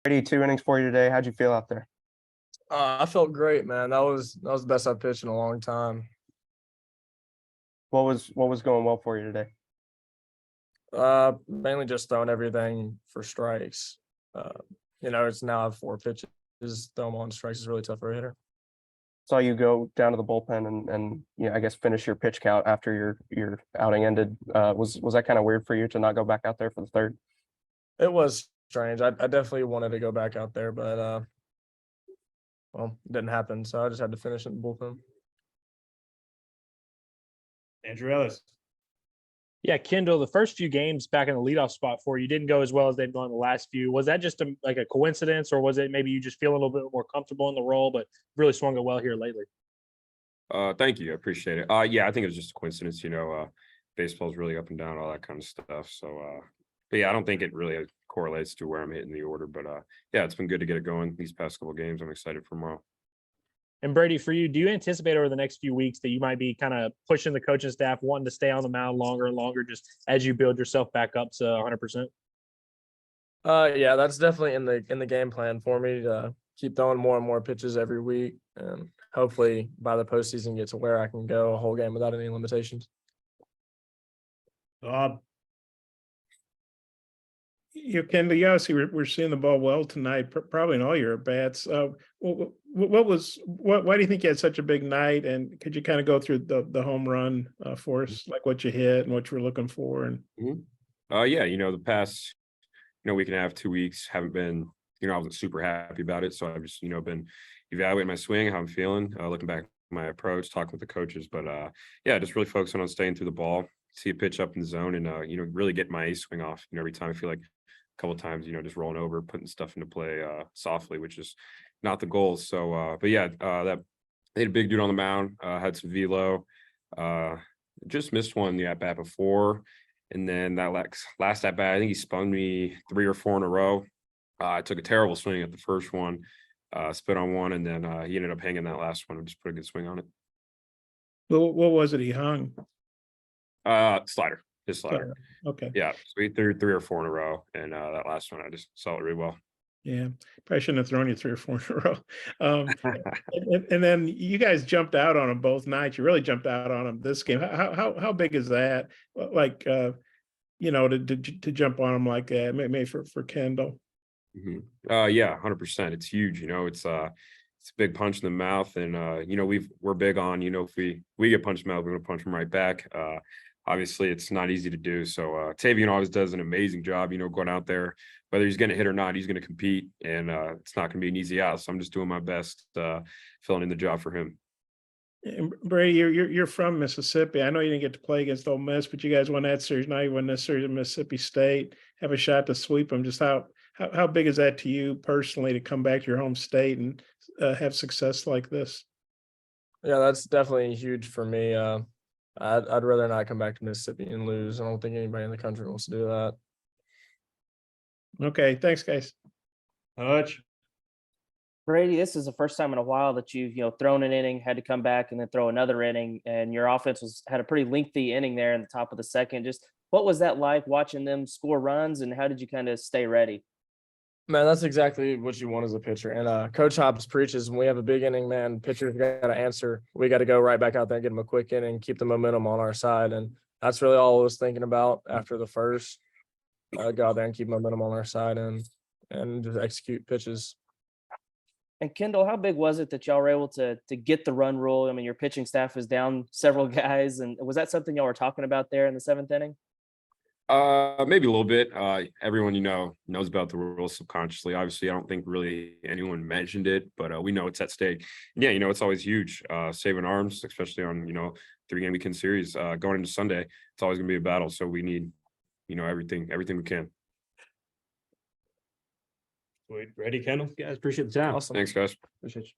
Brady, 2 innings for you today. How'd you feel out there? I felt great, man. That was the best I've pitched in a long time. What was going well for you today? Mainly just throwing everything for strikes. Uh, it's now I have 4 pitches. Throw them on strikes is really tough for a hitter. Saw you go down to the bullpen and I guess finish your pitch count after your outing ended. Was that kind of weird for you to not go back out there for the third? It was strange. I definitely wanted to go back out there, but it didn't happen. So I just had to finish in the bullpen. Andrew Ellis. Yeah, Kendall, the first few games back in the leadoff spot for you didn't go as well as they've gone the last few. Was that just like a coincidence, or was it maybe you just feel a little bit more comfortable in the role, but really swung it well here lately? Thank you. I appreciate it. Yeah, I think it was just a coincidence, baseball's really up and down, all that kind of stuff. So, but yeah, I don't think it really correlates to where I'm hitting the order, but yeah, it's been good to get it going these past couple games. I'm excited for tomorrow. And Brady, for you, do you anticipate over the next few weeks that you might be kind of pushing the coaching staff, wanting to stay on the mound longer and longer, just as you build yourself back up to 100%? Yeah, that's definitely in the game plan for me to keep throwing more and more pitches every week, and hopefully by the postseason get to where I can go a whole game without any limitations. Kendall, obviously we're seeing the ball well tonight, probably in all your at bats. Why do you think you had such a big night? And could you kind of go through the home run for us, like what you hit and what you were looking for? And Yeah, the past week and a half, 2 weeks haven't been, I wasn't super happy about it. So I've just been evaluating my swing, how I'm feeling, looking back at my approach, talking with the coaches. But yeah, just really focusing on staying through the ball, see a pitch up in the zone, and really get my ace swing off. Every time I feel like a couple of times, just rolling over, putting stuff into play softly, which is not the goal. So but yeah, that they had a big dude on the mound, had some velo, just missed one the at bat before, and then that last at bat, I think he spun me 3 or 4 in a row. I took a terrible swing at the first one, spit on one, and then he ended up hanging that last one and just put a good swing on it. what was it he hung? Slider, his slider. Okay. Yeah, so he threw 3 or 4 in a row, and that last one I just saw it really well. Yeah, probably shouldn't have thrown you 3 or 4 in a row. And then you guys jumped out on them both nights. You really jumped out on them this game. How big is that? Like, to jump on them like that, maybe for Kendall. Yeah, 100%. It's huge. It's a big punch in the mouth, and we're big on if we get punched in the mouth, we're gonna punch them right back. Obviously, it's not easy to do. So Tavian always does an amazing job. Going out there, whether he's going to hit or not, he's going to compete, and it's not going to be an easy out. So I'm just doing my best, filling in the job for him. And Brady, you're from Mississippi. I know you didn't get to play against Ole Miss, but you guys won that series. Now you won this series at Mississippi State. Have a shot to sweep them. Just how big is that to you personally to come back to your home state and have success like this? Yeah, that's definitely huge for me. I'd rather not come back to Mississippi and lose. I don't think anybody in the country wants to do that. Okay, thanks, guys. Hutch. Brady, this is the first time in a while that you've thrown an inning, had to come back and then throw another inning, and your offense had a pretty lengthy inning there in the top of the second. Just what was that like watching them score runs, and how did you kind of stay ready? Man, that's exactly what you want as a pitcher. And Coach Hobbs preaches when we have a big inning, man, pitchers got to answer. We got to go right back out there and get them a quick inning, keep the momentum on our side. And that's really all I was thinking about after the first. Go out there and keep momentum on our side and just execute pitches. And Kendall, how big was it that y'all were able to get the run rule? I mean, your pitching staff is down several guys, and was that something y'all were talking about there in the 7th inning? Maybe a little bit. Everyone knows about the rules subconsciously. Obviously, I don't think really anyone mentioned it, but we know it's at stake. Yeah, it's always huge. Saving arms, especially on 3-game weekend series going into Sunday. It's always gonna be a battle. So we need everything we can. Sweet. Ready, Kendall? Guys, appreciate the time. Awesome. Thanks, guys. Appreciate you.